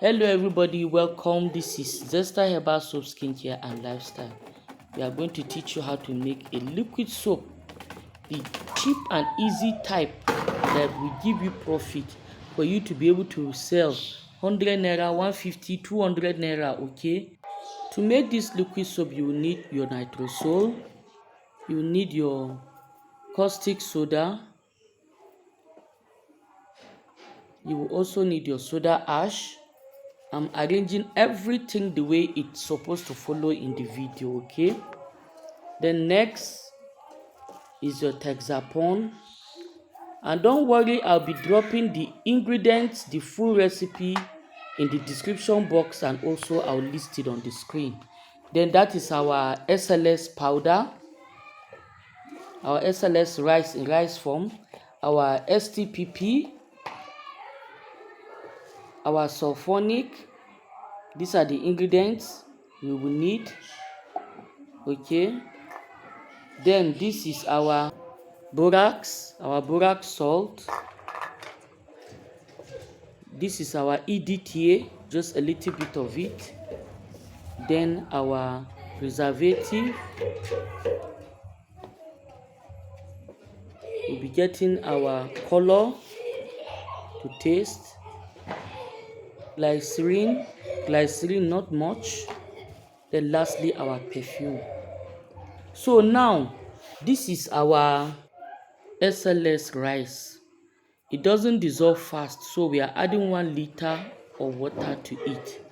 Hello everybody, welcome. This is ZESTA Herbal Soap Skincare and Lifestyle. We are going to teach you how to make a liquid soap, the cheap and easy type that will give you profit for you to be able to sell 100 naira, 150, 200 naira, okay? To make this liquid soap, you will need your Nitrosol, you will need your caustic soda, you will also need your soda ash. I'm arranging everything the way it's supposed to follow in the video, okay? Then next is your Texapon. And don't worry, I'll be dropping the ingredients, the full recipe in the description box, and also I'll list it on the screen. Then that is our SLS powder, our SLS rice in rice form, our STPP, our sulfonic. These are the ingredients we will need, okay? Then this is our BORAX, salt. This is our EDTA, just a little bit of it. Then our preservative. We'll be getting our color to taste. Glycerin, not much. Then lastly, our perfume. So now, this is our SLS rice. It doesn't dissolve fast, so we are adding 1 liter of water to it,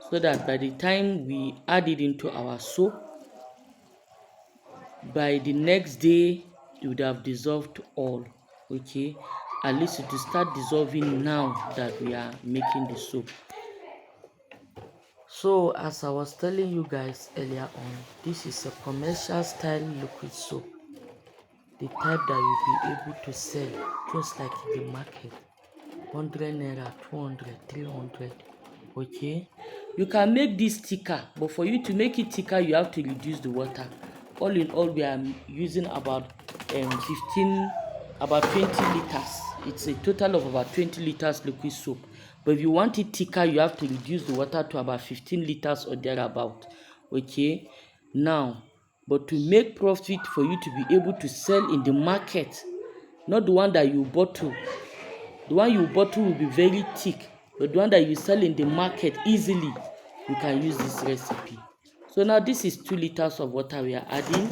so that by the time we add it into our soap, by the next day it would have dissolved all, okay? At least it will start dissolving now that we are making the soap. So as I was telling you guys earlier on, this is a commercial style liquid soap, the type that you'll be able to sell just like in the market, 100 naira, 200, 300, okay? You can make this thicker, but for you to make it thicker you have to reduce the water. All in all, we are using about 20 liters. It's a total of about 20 liters liquid soap. But if you want it thicker, you have to reduce the water to about 15 liters or thereabout, okay? Now, but to make profit for you to be able to sell in the market, not the one that you bottle. The one you bottle will be very thick, but the one that you sell in the market easily, you can use this recipe. So now this is 2 liters of water we are adding.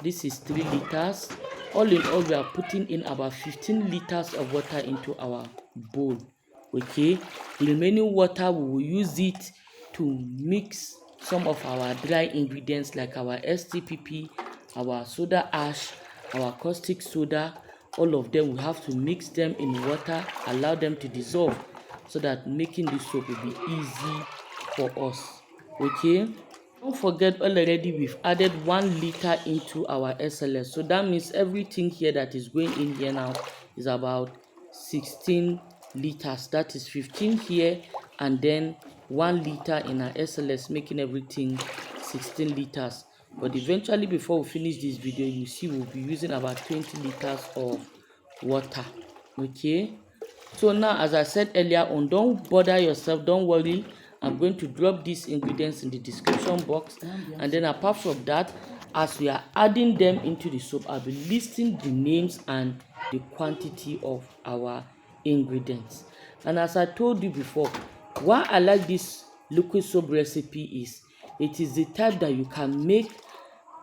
This is 3 liters. All in all, we are putting in about 15 liters of water into our bowl, okay? The remaining water, we will use it to mix some of our dry ingredients like our STPP, our soda ash, our caustic soda. All of them, we have to mix them in water, allow them to dissolve, so that making the soap will be easy for us, okay? Don't forget, already we've added 1 liter into our SLS, so that means everything here that is going in here now is about 16 liters. That is 15 here and then 1 liter in our SLS, making everything 16 liters. But eventually, before we finish this video, you see we'll be using about 20 liters of water, okay? So now, as I said earlier on, don't bother yourself, don't worry. I'm going to drop these ingredients in the description box, and then apart from that, as we are adding them into the soap, I'll be listing the names and the quantity of our ingredients. And as I told you before, why I like this liquid soap recipe is it is the type that you can make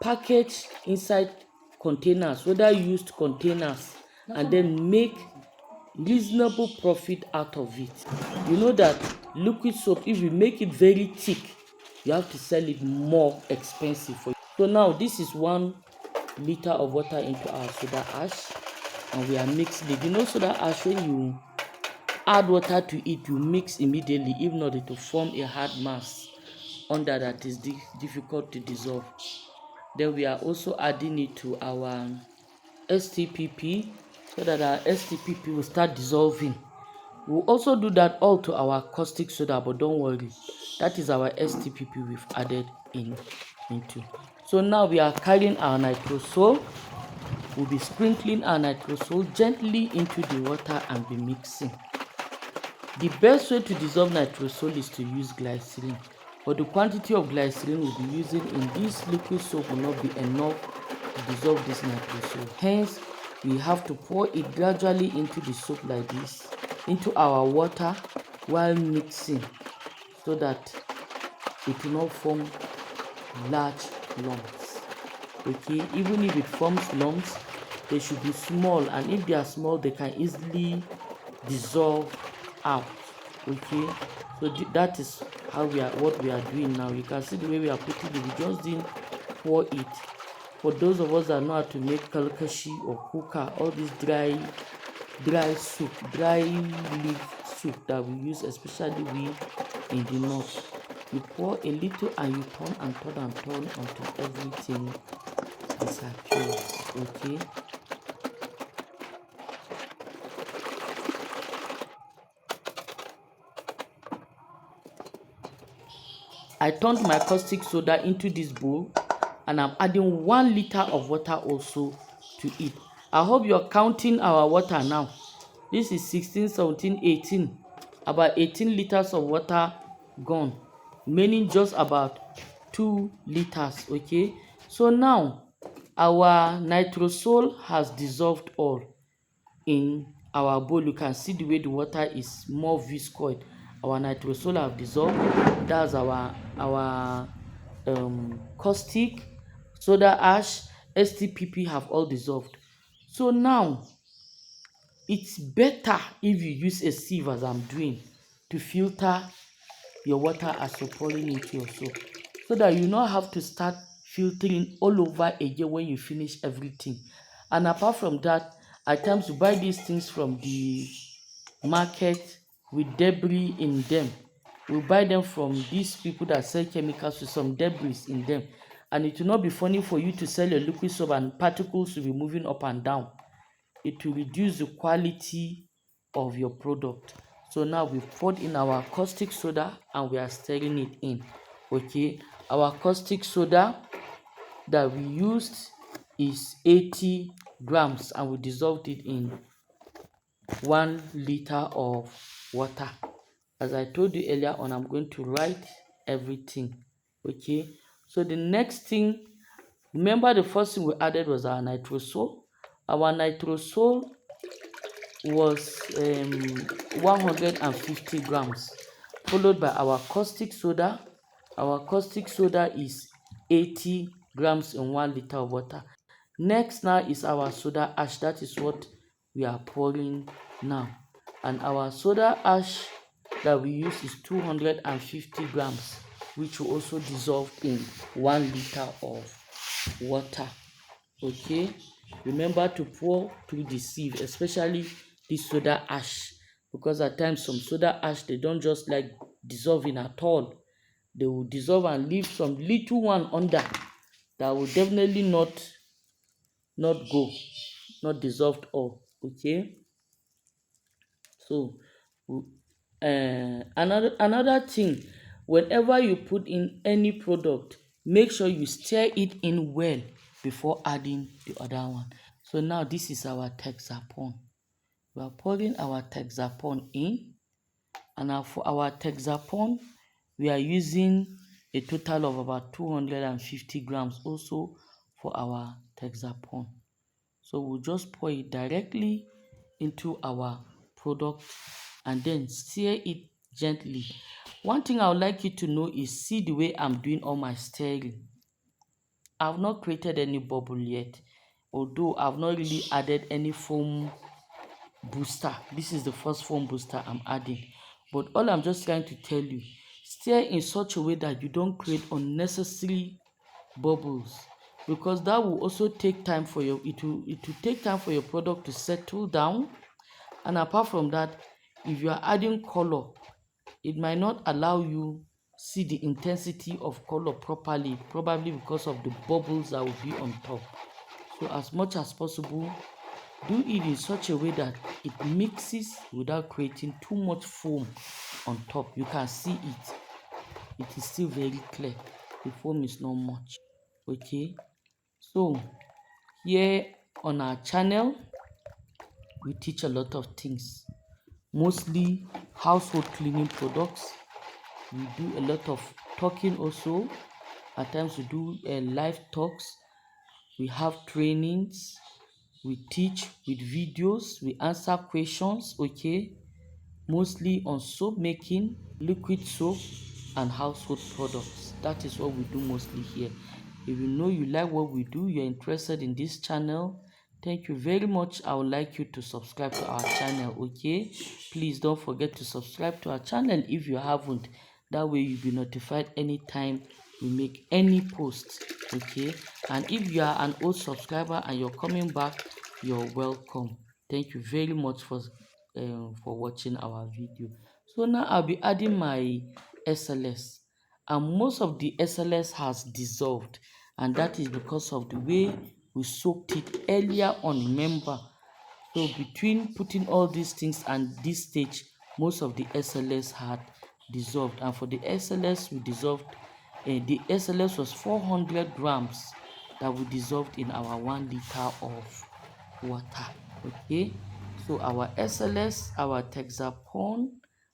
package inside containers, whether used containers, and then make reasonable profit out of it. You know that liquid soap, if you make it very thick, you have to sell it more expensive for you. So now this is 1 liter of water into our soda ash, and we are mixing it. You know, soda ash, when you add water to it, you mix immediately. If not, it will form a hard mass under that is difficult to dissolve. Then we are also adding it to our STPP, so that our STPP will start dissolving. We'll also do that all to our caustic soda, but don't worry, that is our STPP we've added into. So now we are carrying our Nitrosol. We'll be sprinkling our Nitrosol gently into the water and be mixing. The best way to dissolve nitrosol is to use glycerin, but the quantity of glycerin we'll be using in this liquid soap will not be enough to dissolve this nitrosol. Hence, we have to pour it gradually into the soap like this, into our water while mixing, so that it will not form large lumps. Okay, even if it forms lumps, they should be small, and if they are small, they can easily dissolve out. Okay, so that is how what we are doing now. You can see the way we are putting it. We just didn't pour it. For those of us that know how to make kalkashi or kuka, all these dry soup, dry leaf soup that we use, especially we in the north, you pour a little and you turn and turn and turn until everything disappears. Okay, I turned my caustic soda into this bowl, and I'm adding 1 liter of water also to it. I hope you're counting our water now. This is 16, 17, 18. About 18 liters of water gone, meaning just about 2 liters. Okay, so now our nitrosol has dissolved all in our bowl. You can see the way the water is more viscous. Our nitrosol have dissolved. That's our caustic, soda ash, STPP have all dissolved. So now it's better if you use a sieve, as I'm doing, to filter your water as you're pouring into your soap, so that you not have to start filtering all over again when you finish everything. And apart from that, at times you buy these things from the market with debris in them. We buy them from these people that sell chemicals with some debris in them, and it will not be funny for you to sell your liquid soap and particles will be moving up and down. It will reduce the quality of your product. So now we've poured in our caustic soda and we are stirring it in. Okay, our caustic soda that we used is 80 grams, and we dissolved it in 1 liter of water. As I told you earlier on, I'm going to write everything. Okay, so the next thing, remember the first thing we added was our nitrosol. Our nitrosol was 150 grams, followed by our caustic soda. Our caustic soda is 80 grams in 1 liter of water. Next now is our soda ash. That is what we are pouring now, and our soda ash that we use is 250 grams, which will also dissolve in 1 liter of water. Okay, remember to pour through the sieve, especially this soda ash, because at times some soda ash, they don't just like dissolving at all. They will dissolve and leave some little one under that will definitely not go, not dissolved all. Okay, so another thing, whenever you put in any product, make sure you stir it in well before adding the other one. So now this is our Texapon. We are pouring our Texapon in, and now for our Texapon we are using a total of about 250 grams also for our Texapon. So we'll just pour it directly into our product and then stir it gently. One thing I would like you to know is, see the way I'm doing all my stirring. I've not created any bubble yet, although I've not really added any foam booster. This is the first foam booster I'm adding, but all I'm just trying to tell you, stir in such a way that you don't create unnecessary bubbles, because that will also take time for your it will take time for your product to settle down. And apart from that, if you are adding color, it might not allow you see the intensity of color properly, probably because of the bubbles that will be on top. So as much as possible, do it in such a way that it mixes without creating too much foam on top. You can see it is still very clear. The foam is not much. Okay, so here on our channel we teach a lot of things. mostly household cleaning products. We do a lot of talking also. At times we do live talks. We have trainings. We teach with videos. We answer questions, okay? Mostly on soap making, liquid soap, and household products. That is what we do mostly here. If you know you like what we do, you're interested in this channel, thank you very much. I would like you to subscribe to our channel, okay? Please don't forget to subscribe to our channel if you haven't. That way you'll be notified anytime we make any post, okay? And if you are an old subscriber and you're coming back, you're welcome. Thank you very much for watching our video. So now I'll be adding my SLS, and most of the SLS has dissolved, and that is because of the way we soaked it earlier on, remember. So between putting all these things and this stage, most of the SLS had dissolved, and for the SLS we dissolved, the SLS was 400 grams that we dissolved in our 1 liter of water, okay? So our SLS, our Texapon,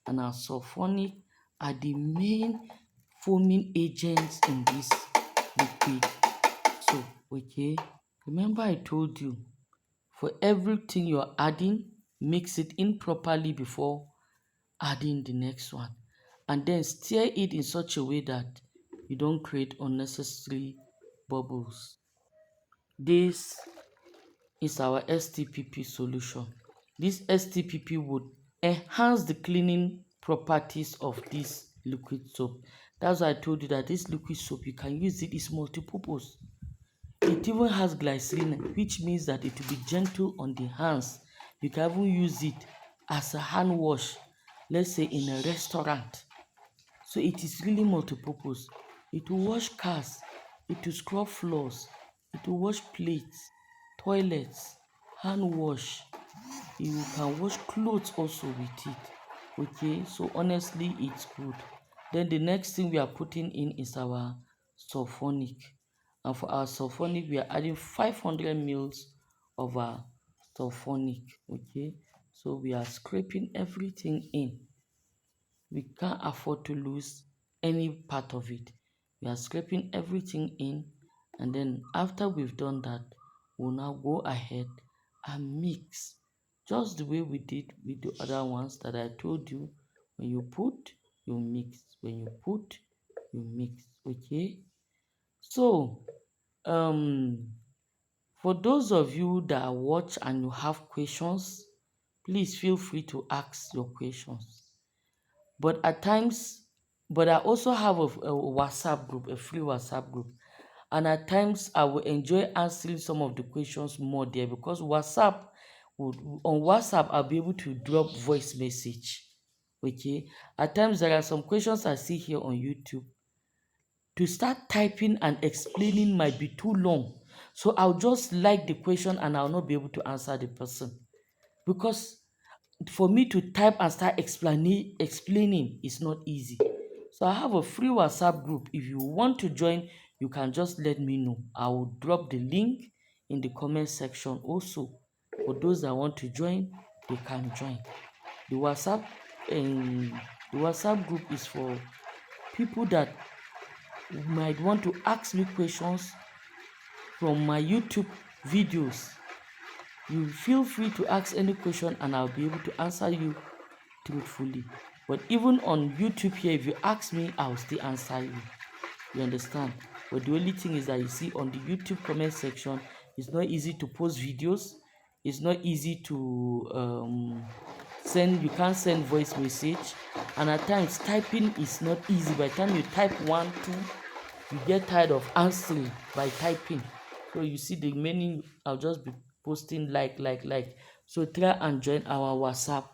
and our sulfonic are the main foaming agents in this liquid soap, okay? Remember I told you, for everything you're adding, mix it in properly before adding the next one, and then stir it in such a way that you don't create unnecessary bubbles. This is our STPP solution. This STPP would enhance the cleaning properties of this liquid soap. That's why I told you that this liquid soap, you can use it, is multi-purpose. It even has glycerin, which means that it will be gentle on the hands. You can even use it as a hand wash, let's say in a restaurant. So it is really multi-purpose. It will wash cars, it will scrub floors, it will wash plates, toilets, hand wash. You can wash clothes also with it. Okay, so honestly, it's good. Then the next thing we are putting in is our sulfonic. And for our sulfonic, we are adding 500 mils of our sulfonic. Okay, so we are scraping everything in. We can't afford to lose any part of it. We are scraping everything in, and then after we've done that, we'll now go ahead and mix just the way we did with the other ones that I told you. When you put, you mix. When you put, you mix. Okay, so for those of you that watch and you have questions, please feel free to ask your questions. But at times, but I also have a WhatsApp group, a free WhatsApp group. And at times I will enjoy answering some of the questions more there, because on WhatsApp, I'll be able to drop voice message. Okay. At times there are some questions I see here on YouTube. To start typing and explaining might be too long. So I'll just like the question and I'll not be able to answer the person. Because for me to type and start explaining is not easy. So I have a free WhatsApp group. If you want to join, you can just let me know. I will drop the link in the comment section also. For those that want to join, they can join. The WhatsApp group is for people that might want to ask me questions from my YouTube videos. You feel free to ask any question and I'll be able to answer you truthfully. But even on YouTube here, if you ask me, I'll still answer you. You understand? But the only thing is that you see on the YouTube comment section, it's not easy to post videos. It's not easy to you can't send voice message. And at times, typing is not easy. By the time you type 1, 2, you get tired of answering by typing. So you see the menu, I'll just be posting like. So try and join our WhatsApp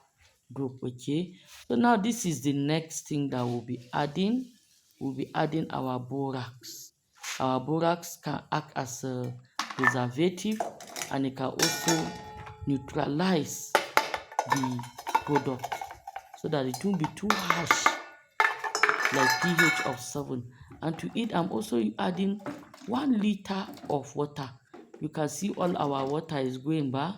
group, okay? So now this is the next thing that we'll be adding. We'll be adding our borax. Our borax can act as a preservative, and it can also neutralize the product so that it won't be too harsh, like pH of 7. And to it, I'm also adding 1 liter of water. You can see all our water is going by.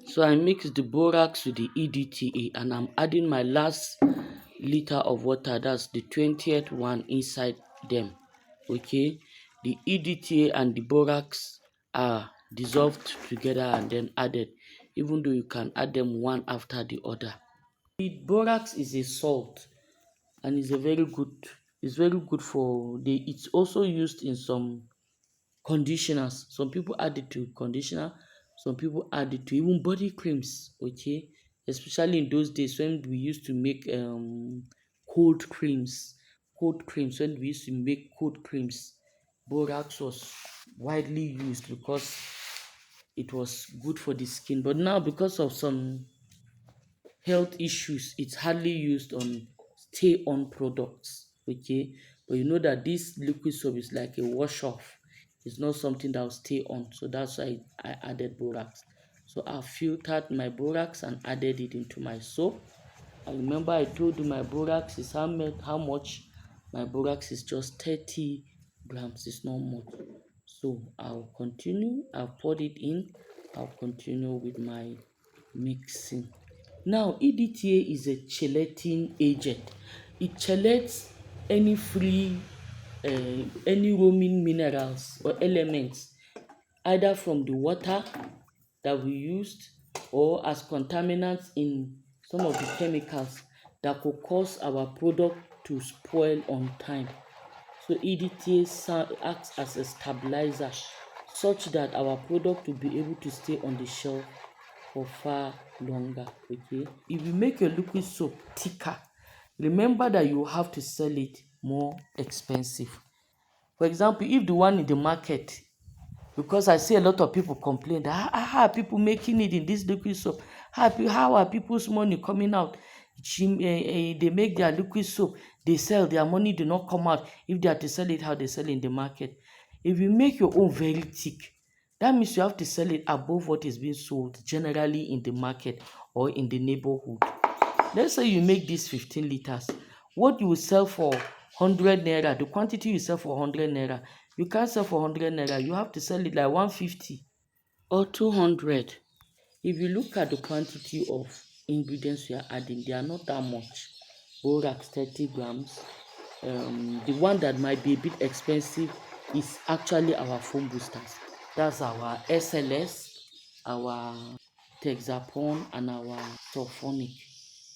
So I mix the borax with the EDTA and I'm adding my last liter of water, that's the 20th one inside them. Okay, the EDTA and the borax are dissolved together and then added, even though you can add them one after the other. The borax is a salt and it's very good for it's also used in some conditioners. Some people add it to conditioner, some people add it to even body creams, okay? Especially in those days when we used to make cold creams. When we used to make cold creams, borax was widely used because it was good for the skin. But now, because of some health issues, it's hardly used on stay on products, okay? But you know that this liquid soap is like a wash off. It's not something that will stay on, so that's why I added borax. So I filtered my borax and added it into my soap. I remember I told you my borax is how much. My borax is just 30 grams, it's not much. So I'll continue. I'll pour it in. I'll continue with my mixing. Now, EDTA is a chelating agent. It chelates any any roaming minerals or elements, either from the water that we used or as contaminants in some of the chemicals that could cause our product to spoil on time. So EDTA acts as a stabilizer such that our product will be able to stay on the shelf for far longer, okay? If you make your liquid soap thicker, remember that you have to sell it more expensive. For example, if the one in the market, because I see a lot of people complain that how are people making it in this liquid soap? How are people's money coming out? They make their liquid soap, they sell, their money do not come out. If they are to sell it how they sell in the market. If you make your own very thick, that means you have to sell it above what is being sold generally in the market or in the neighborhood. Let's say you make this 15 liters. What you will sell for 100 naira, the quantity you sell for 100 naira, you can't sell for 100 naira. You have to sell it like 150 or 200. If you look at the quantity of ingredients you are adding, they are not that much. Borax 30 grams. The one that might be a bit expensive is actually our foam boosters. That's our SLS, our Texapon, and our Sulphonic.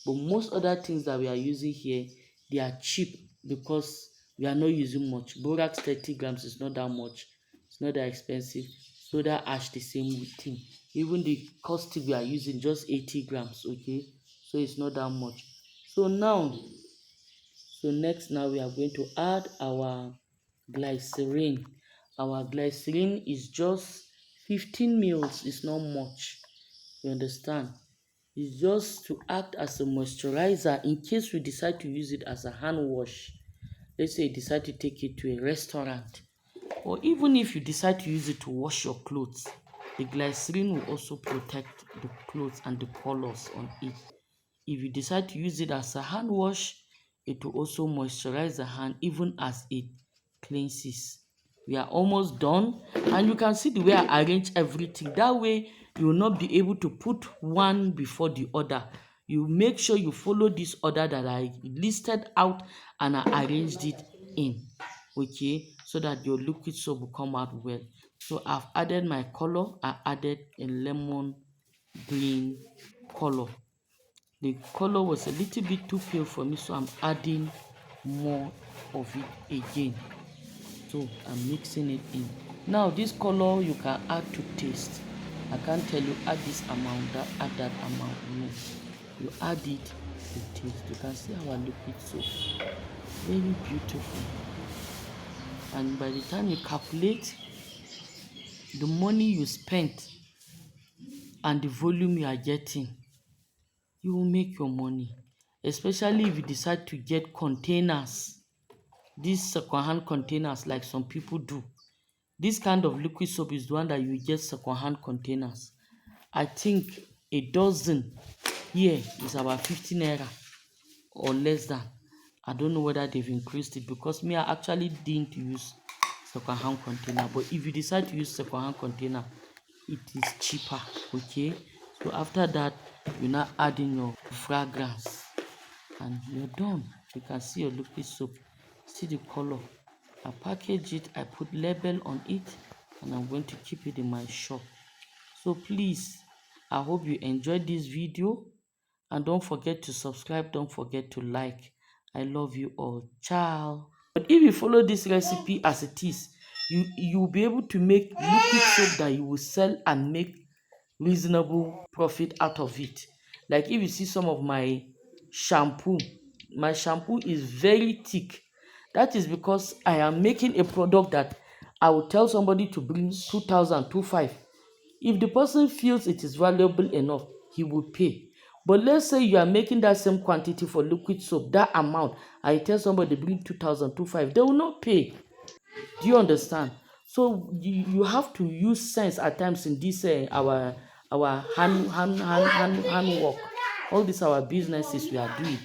But most other things that we are using here, they are cheap because we are not using much. Borax 30 grams is not that much. It's not that expensive. Soda ash, the same thing. Even the caustic we are using, just 80 grams, okay? So it's not that much. Next now we are going to add our glycerin. Our glycerin is just 15 mils. It's not much. You understand? It's just to act as a moisturizer in case we decide to use it as a hand wash. Let's say you decide to take it to a restaurant, or even if you decide to use it to wash your clothes, the glycerin will also protect the clothes and the colors on it. If you decide to use it as a hand wash, it will also moisturize the hand even as it cleanses. We are almost done, and you can see the way I arrange everything. That way you will not be able to put one before the other. You make sure you follow this order that I listed out and I arranged it in, okay, so that your liquid soap will come out well. So I've added my color. I added a lemon green color. The color was a little bit too pale for me, so I'm adding more of it again. So I'm mixing it in. Now this color you can add to taste. I can't tell you add this amount, add that amount. No, you add it to taste. You can see our liquid soap, very beautiful. And by the time you calculate the money you spent and the volume you are getting, you will make your money. Especially if you decide to get containers, these second-hand containers like some people do. This kind of liquid soap is the one that you get second-hand containers. I think a dozen here is about 50 naira or less than. I don't know whether they've increased it because me, I actually didn't use second-hand container. But if you decide to use second-hand container, it is cheaper, okay? So after that, you now add in your fragrance and you're done. You can see your liquid soap. See the color. I package it, I put label on it, and I'm going to keep it in my shop. So please, I hope you enjoyed this video, and don't forget to subscribe, don't forget to like. I love you all. Ciao. But if you follow this recipe as it is, you'll be able to make liquid soap that you will sell and make reasonable profit out of it. Like if you see some of my shampoo is very thick. That is because I am making a product that I will tell somebody to bring 2,025. If the person feels it is valuable enough, he will pay. But let's say you are making that same quantity for liquid soap, that amount, I tell somebody bring 2,025, they will not pay. Do you understand? So you have to use sense at times in this our hand work. All these our businesses we are doing.